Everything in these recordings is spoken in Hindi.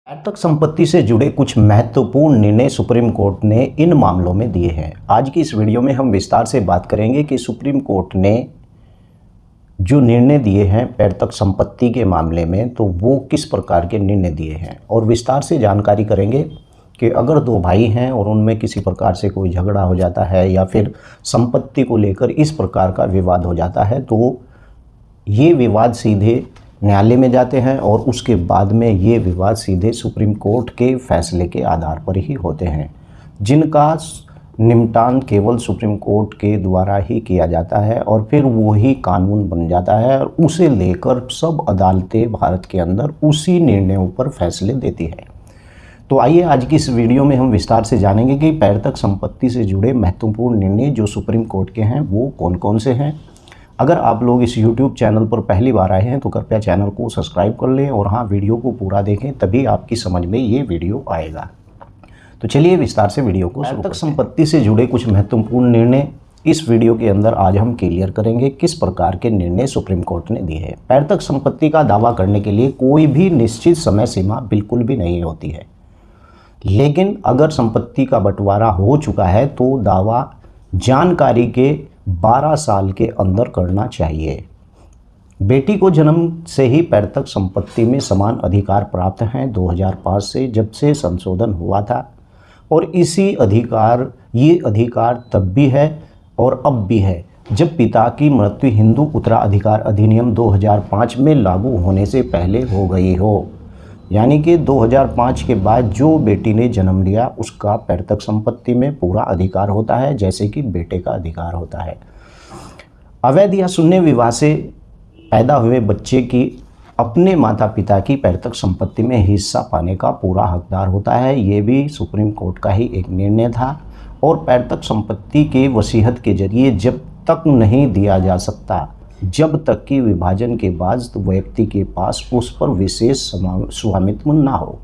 पैतृक संपत्ति से जुड़े कुछ महत्वपूर्ण निर्णय सुप्रीम कोर्ट ने इन मामलों में दिए हैं। आज की इस वीडियो में हम विस्तार से बात करेंगे कि सुप्रीम कोर्ट ने जो निर्णय दिए हैं पैतृक संपत्ति के मामले में, तो वो किस प्रकार के निर्णय दिए हैं और विस्तार से जानकारी करेंगे कि अगर दो भाई हैं और उनमें किसी प्रकार से कोई झगड़ा हो जाता है या फिर संपत्ति को लेकर इस प्रकार का विवाद हो जाता है, तो ये विवाद सीधे न्यायालय में जाते हैं और उसके बाद में ये विवाद सीधे सुप्रीम कोर्ट के फैसले के आधार पर ही होते हैं, जिनका निपटान केवल सुप्रीम कोर्ट के द्वारा ही किया जाता है और फिर वो ही कानून बन जाता है और उसे लेकर सब अदालतें भारत के अंदर उसी निर्णयों पर फैसले देती है। तो आइए आज की इस वीडियो में हम विस्तार से जानेंगे कि पैतृक संपत्ति से जुड़े महत्वपूर्ण निर्णय जो सुप्रीम कोर्ट के हैं वो कौन कौन से हैं। अगर आप लोग इस YouTube चैनल पर पहली बार आए हैं तो कृपया चैनल को सब्सक्राइब कर लें और हाँ, वीडियो को पूरा देखें, तभी आपकी समझ में ये वीडियो आएगा। तो चलिए विस्तार से वीडियो को पैतृक संपत्ति से जुड़े कुछ महत्वपूर्ण निर्णय इस वीडियो के अंदर आज हम क्लियर करेंगे किस प्रकार के निर्णय सुप्रीम कोर्ट ने दिए हैं। पैतृक संपत्ति का दावा करने के लिए कोई भी निश्चित समय सीमा बिल्कुल भी नहीं होती है, लेकिन अगर संपत्ति का बंटवारा हो चुका है तो दावा जानकारी के 12 साल के अंदर करना चाहिए। बेटी को जन्म से ही पैतृक संपत्ति में समान अधिकार प्राप्त हैं 2005 से, जब से संशोधन हुआ था, और ये अधिकार तब भी है और अब भी है जब पिता की मृत्यु हिंदू उत्तराधिकार अधिनियम 2005 में लागू होने से पहले हो गई हो। यानी कि 2005 के बाद जो बेटी ने जन्म लिया उसका पैतृक संपत्ति में पूरा अधिकार होता है, जैसे कि बेटे का अधिकार होता है। अवैध या शून्य विवाह से पैदा हुए बच्चे की अपने माता पिता की पैतृक संपत्ति में हिस्सा पाने का पूरा हकदार होता है। ये भी सुप्रीम कोर्ट का ही एक निर्णय था और पैतृक संपत्ति के वसीयत के जरिए जब तक नहीं दिया जा सकता जब तक कि विभाजन के बाद व्यक्ति के पास उस पर विशेष स्वामित्व ना हो।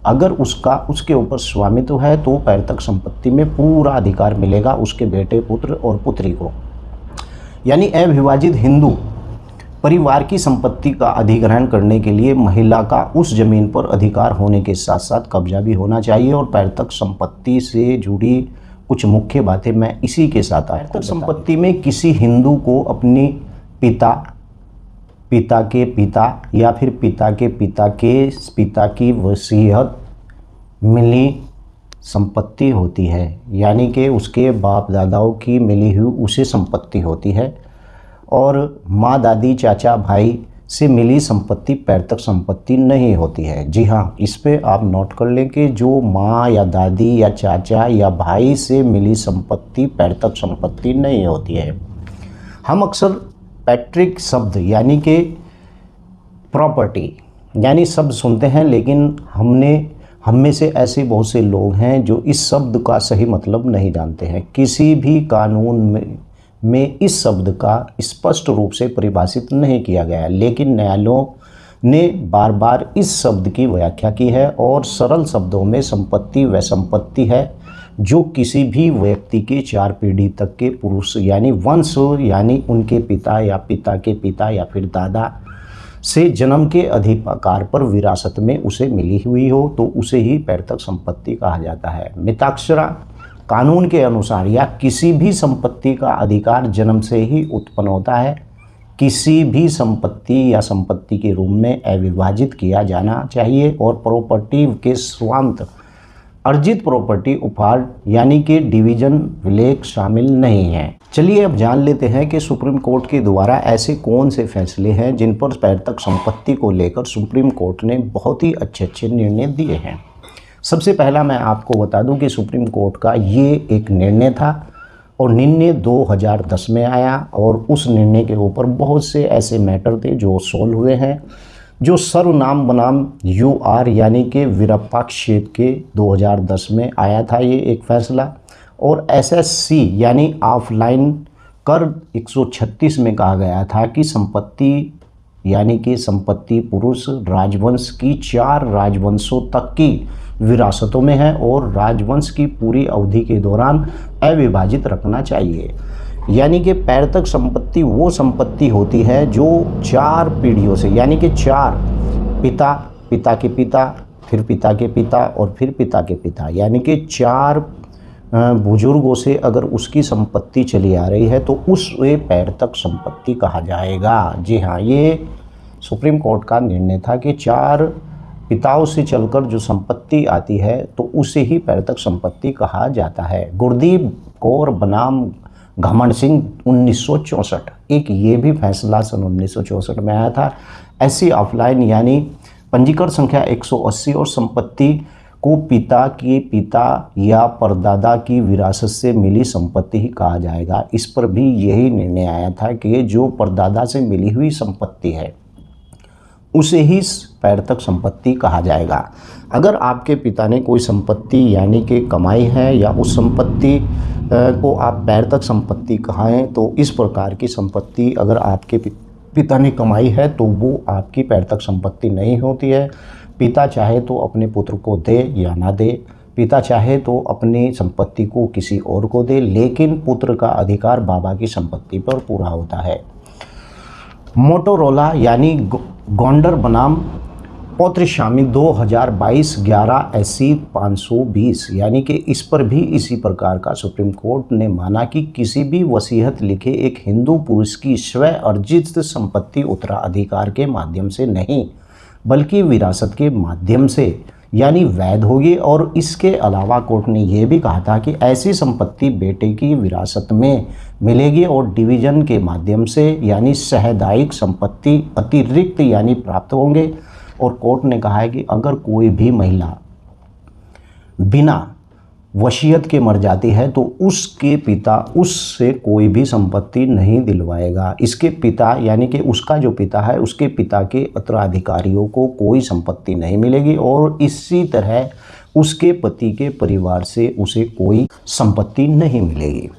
अगर उसके ऊपर स्वामित्व है तो पैतृक संपत्ति में पूरा अधिकार मिलेगा उसके बेटे, पुत्र और पुत्री को। यानी अविभाजित हिंदू परिवार की संपत्ति का अधिग्रहण करने के लिए महिला का उस जमीन पर अधिकार होने के साथ साथ कब्जा भी होना चाहिए। और पैतृक संपत्ति से जुड़ी कुछ मुख्य बातें मैं इसी के साथ आया। पैतृक संपत्ति में किसी हिंदू को अपनी पिता के पिता या फिर पिता के पिता की वसीयत मिली संपत्ति होती है, यानी कि उसके बाप दादाओं की मिली हुई उसे संपत्ति होती है। और माँ, दादी, चाचा, भाई से मिली संपत्ति पैतृक संपत्ति नहीं होती है। जी हाँ, इस पे आप नोट कर लें कि जो माँ या दादी या चाचा या भाई से मिली संपत्ति पैतृक संपत्ति नहीं होती है। हम अक्सर पैट्रिक शब्द यानी कि प्रॉपर्टी यानी शब्द सुनते हैं, लेकिन हम में से ऐसे बहुत से लोग हैं जो इस शब्द का सही मतलब नहीं जानते हैं। किसी भी कानून में इस शब्द का स्पष्ट रूप से परिभाषित नहीं किया गया है, लेकिन न्यायालयों ने बार बार इस शब्द की व्याख्या की है और सरल शब्दों में संपत्ति वह संपत्ति है जो किसी भी व्यक्ति के 4 पीढ़ी तक के पुरुष यानी वंश यानी उनके पिता या पिता के पिता या फिर दादा से जन्म के अधिकार पर विरासत में उसे मिली हुई हो तो उसे ही पैतृक संपत्ति कहा जाता है। मिताक्षरा कानून के अनुसार या किसी भी संपत्ति का अधिकार जन्म से ही उत्पन्न होता है। किसी भी संपत्ति या संपत्ति के रूप में अविभाजित किया जाना चाहिए और प्रॉपर्टी के स्वामित्व अर्जित प्रॉपर्टी उपहार यानी कि डिवीजन विलेख शामिल नहीं है। चलिए अब जान लेते हैं कि सुप्रीम कोर्ट के द्वारा ऐसे कौन से फैसले हैं जिन पर पैतृक संपत्ति को लेकर सुप्रीम कोर्ट ने बहुत ही अच्छे निर्णय दिए हैं। सबसे पहला मैं आपको बता दूं कि सुप्रीम कोर्ट का ये एक निर्णय था और निर्णय 2010 में आया और उस निर्णय के ऊपर बहुत से ऐसे मैटर थे जो सोल्व हुए हैं। जो सर्वनाम बनाम UR यानी कि वीरप्पा क्षेत्र के 2010 में आया था ये एक फैसला, और SSC यानी ऑफलाइन कर 136 में कहा गया था कि संपत्ति यानी कि संपत्ति पुरुष राजवंश की 4 राजवंशों तक की विरासतों में है और राजवंश की पूरी अवधि के दौरान अविभाजित रखना चाहिए। यानी कि पैतृक संपत्ति वो संपत्ति होती है जो 4 पीढ़ियों से यानी कि 4 पिता, पिता के पिता, फिर पिता के पिता और फिर पिता के पिता, यानी कि 4 बुजुर्गों से अगर उसकी संपत्ति चली आ रही है तो उसे पैतृक संपत्ति कहा जाएगा। जी हाँ, ये सुप्रीम कोर्ट का निर्णय था कि 4 पिताओं से चलकर जो संपत्ति आती है तो उसे ही पैतृक संपत्ति कहा जाता है। गुरदीप कौर बनाम घमंड सिंह 1964, एक ये भी फैसला सन 1964 में आया था। ऐसी ऑफलाइन यानी पंजीकरण संख्या 180 और संपत्ति को पिता के पिता या परदादा की विरासत से मिली संपत्ति ही कहा जाएगा। इस पर भी यही निर्णय आया था कि जो परदादा से मिली हुई संपत्ति है उसे ही पैतृक संपत्ति कहा जाएगा। अगर आपके पिता ने कोई संपत्ति यानी कि कमाई है या उस संपत्ति को आप पैतृक संपत्ति कहें तो इस प्रकार की संपत्ति अगर आपके पिता ने कमाई है तो वो आपकी पैतृक संपत्ति नहीं होती है। पिता चाहे तो अपने पुत्र को दे या ना दे, पिता चाहे तो अपनी संपत्ति को किसी और को दे, लेकिन पुत्र का अधिकार बाबा की संपत्ति पर पूरा होता है। मोटोरोला यानी गोंडर बनाम पौत्र शामी 2022 11 SC 520, यानी कि इस पर भी इसी प्रकार का सुप्रीम कोर्ट ने माना कि किसी भी वसीयत लिखे एक हिंदू पुरुष की स्व अर्जित संपत्ति उत्तराधिकार के माध्यम से नहीं बल्कि विरासत के माध्यम से यानी वैध होगी। और इसके अलावा कोर्ट ने यह भी कहा था कि ऐसी संपत्ति बेटे की विरासत में मिलेगी और डिवीजन के माध्यम से यानी सामुदायिक संपत्ति अतिरिक्त यानी प्राप्त होंगे। और कोर्ट ने कहा है कि अगर कोई भी महिला बिना वसीयत के मर जाती है तो उसके पिता उससे कोई भी संपत्ति नहीं दिलवाएगा। इसके पिता यानी कि उसका जो पिता है उसके पिता के उत्तराधिकारियों को कोई संपत्ति नहीं मिलेगी और इसी तरह उसके पति के परिवार से उसे कोई संपत्ति नहीं मिलेगी।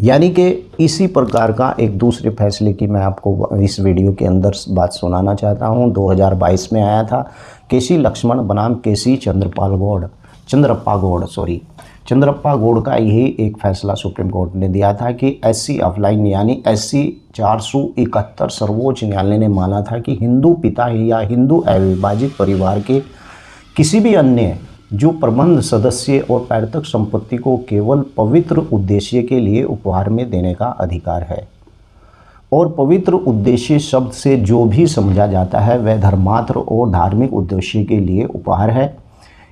यानी कि इसी प्रकार का एक दूसरे फैसले की मैं आपको इस वीडियो के अंदर बात सुनाना चाहता हूं। 2022 में आया था केसी लक्ष्मण बनाम केसी चंद्रप्पा गौड़ का यही एक फैसला सुप्रीम कोर्ट ने दिया था कि SC ऑफलाइन यानी SC 471 सर्वोच्च न्यायालय ने माना था कि हिंदू पिता या हिंदू अविभाजित परिवार के किसी भी अन्य जो प्रबंध सदस्य और पैतृक संपत्ति को केवल पवित्र उद्देश्य के लिए उपहार में देने का अधिकार है। और पवित्र उद्देश्य शब्द से जो भी समझा जाता है वह धर्मार्थ और धार्मिक उद्देश्य के लिए उपहार है।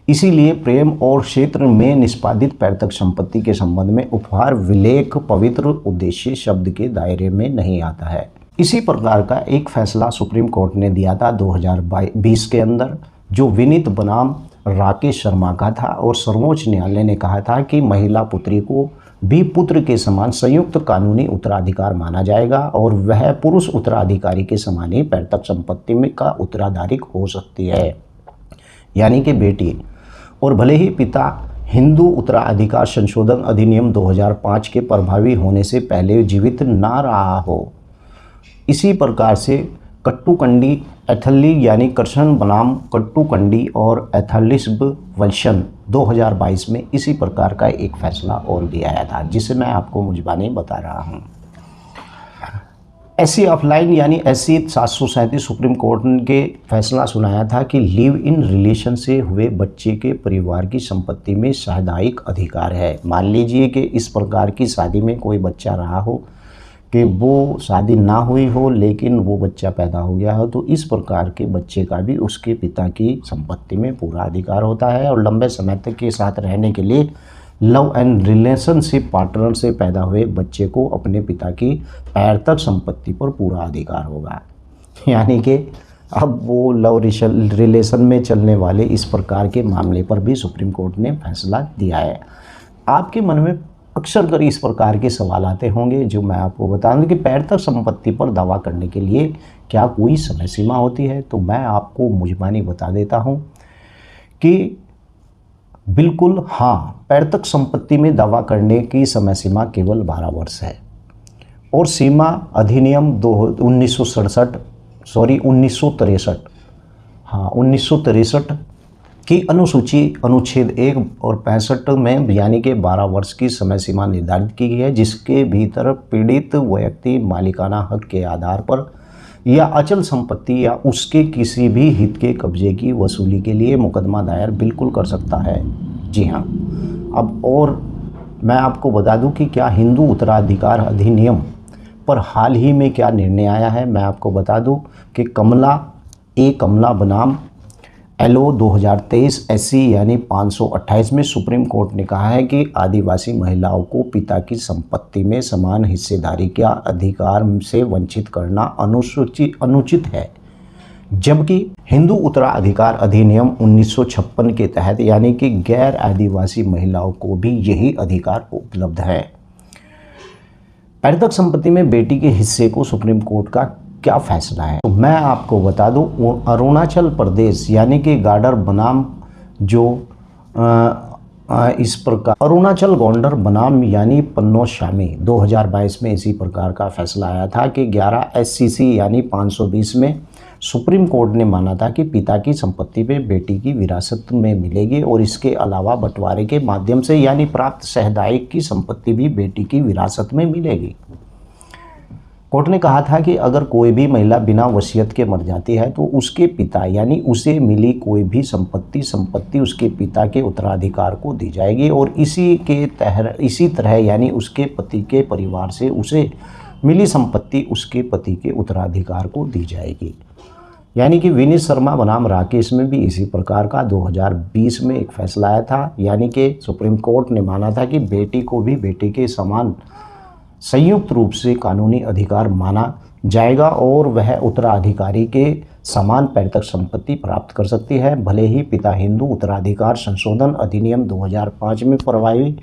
इसीलिए प्रेम और क्षेत्र में निष्पादित पैतृक संपत्ति के संबंध में उपहार विलेख पवित्र उद्देश्य शब्द के दायरे में नहीं आता है। इसी प्रकार का एक फैसला सुप्रीम कोर्ट ने दिया था 2020 के अंदर, जो विनीत बनाम राकेश शर्मा का था। और सर्वोच्च न्यायालय ने कहा था कि महिला पुत्री को भी पुत्र के समान संयुक्त कानूनी उत्तराधिकार माना जाएगा और वह पुरुष उत्तराधिकारी के समान ही पैतृक संपत्ति में का उत्तराधिकारी हो सकती है, यानी कि बेटी। और भले ही पिता हिंदू उत्तराधिकार संशोधन अधिनियम 2005 के प्रभावी होने से पहले जीवित ना रहा हो। इसी प्रकार से कट्टुकंडी एथली यानी कृष्ण बनाम कट्टुकंडी और एथलिस्ब वंशन 2022 में इसी प्रकार का एक फैसला और भी आया था, जिसे मैं आपको मुजबानी बता रहा हूँ। SC ऑफलाइन यानी SC 737 सुप्रीम कोर्ट के फैसला सुनाया था कि लिव इन रिलेशन से हुए बच्चे के परिवार की संपत्ति में सामुदायिक अधिकार है। मान लीजिए कि इस प्रकार की शादी में कोई बच्चा रहा हो कि वो शादी ना हुई हो लेकिन वो बच्चा पैदा हो गया हो, तो इस प्रकार के बच्चे का भी उसके पिता की संपत्ति में पूरा अधिकार होता है। और लंबे समय तक के साथ रहने के लिए लव एंड रिलेशनशिप पार्टनर से पैदा हुए बच्चे को अपने पिता की पैतृक संपत्ति पर पूरा अधिकार होगा। यानी कि अब वो लव रिलेशन में चलने वाले इस प्रकार के मामले पर भी सुप्रीम कोर्ट ने फैसला दिया है। आपके मन में अक्सर कर इस प्रकार के सवाल आते होंगे, जो मैं आपको बता दूं कि पैतृक संपत्ति पर दावा करने के लिए क्या कोई समय सीमा होती है। तो मैं आपको मुजबानी बता देता हूं कि बिल्कुल हाँ, पैतृक संपत्ति में दावा करने की समय सीमा केवल 12 वर्ष है। और सीमा अधिनियम 1963 की अनुसूची अनुच्छेद 1 और 65 में यानी कि 12 वर्ष की समय सीमा निर्धारित की गई है, जिसके भीतर पीड़ित व्यक्ति मालिकाना हक के आधार पर या अचल संपत्ति या उसके किसी भी हित के कब्जे की वसूली के लिए मुकदमा दायर बिल्कुल कर सकता है। जी हाँ। अब और मैं आपको बता दूं कि क्या हिंदू उत्तराधिकार अधिनियम पर हाल ही में क्या निर्णय आया है। मैं आपको बता दूं कि कमला बनाम LO 2023 SC यानी 528 में सुप्रीम कोर्ट ने कहा है कि आदिवासी महिलाओं को पिता की संपत्ति में समान हिस्सेदारी का अधिकार से वंचित करना अनुचित है, जबकि हिंदू उत्तराधिकार अधिनियम 1956 के तहत यानी कि गैर आदिवासी महिलाओं को भी यही अधिकार उपलब्ध है। पैतृक संपत्ति में बेटी के हिस्से को सुप्रीम कोर्ट का क्या फैसला है, तो मैं आपको बता दूं, अरुणाचल प्रदेश यानी कि गार्डर बनाम जो इस प्रकार अरुणाचल गोंडर बनाम यानी पन्नो शामी 2022 में इसी प्रकार का फैसला आया था कि 11 SCC यानी 520 में सुप्रीम कोर्ट ने माना था कि पिता की संपत्ति में बेटी की विरासत में मिलेगी और इसके अलावा बंटवारे के माध्यम से यानी प्राप्त सहदायिक की संपत्ति भी बेटी की विरासत में मिलेगी। कोर्ट ने कहा था कि अगर कोई भी महिला बिना वसीयत के मर जाती है तो उसके पिता यानी उसे मिली कोई भी संपत्ति उसके पिता के उत्तराधिकार को दी जाएगी और इसी तरह यानी उसके पति के परिवार से उसे मिली संपत्ति उसके पति के उत्तराधिकार को दी जाएगी। यानी कि विनीत शर्मा बनाम राकेश में भी इसी प्रकार का 2020 में एक फैसला आया था। यानी कि सुप्रीम कोर्ट ने माना था कि बेटी को भी बेटे के समान संयुक्त रूप से कानूनी अधिकार माना जाएगा और वह उत्तराधिकारी के समान पैतृक संपत्ति प्राप्त कर सकती है, भले ही पिता हिंदू उत्तराधिकार संशोधन अधिनियम 2005 में प्रभावी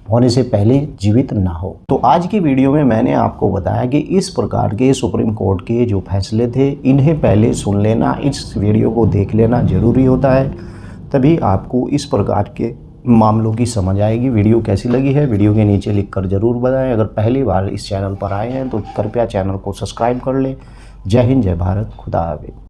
होने से पहले जीवित ना हो। तो आज की वीडियो में मैंने आपको बताया कि इस प्रकार के सुप्रीम कोर्ट के जो फैसले थे इन्हें पहले सुन लेना, इस वीडियो को देख लेना ज़रूरी होता है, तभी आपको इस प्रकार के मामलों की समझ आएगी। वीडियो कैसी लगी है वीडियो के नीचे लिखकर ज़रूर बताएं। अगर पहली बार इस चैनल पर आए हैं तो कृपया चैनल को सब्सक्राइब कर लें। जय हिंद, जय भारत, खुदा हाफिज़।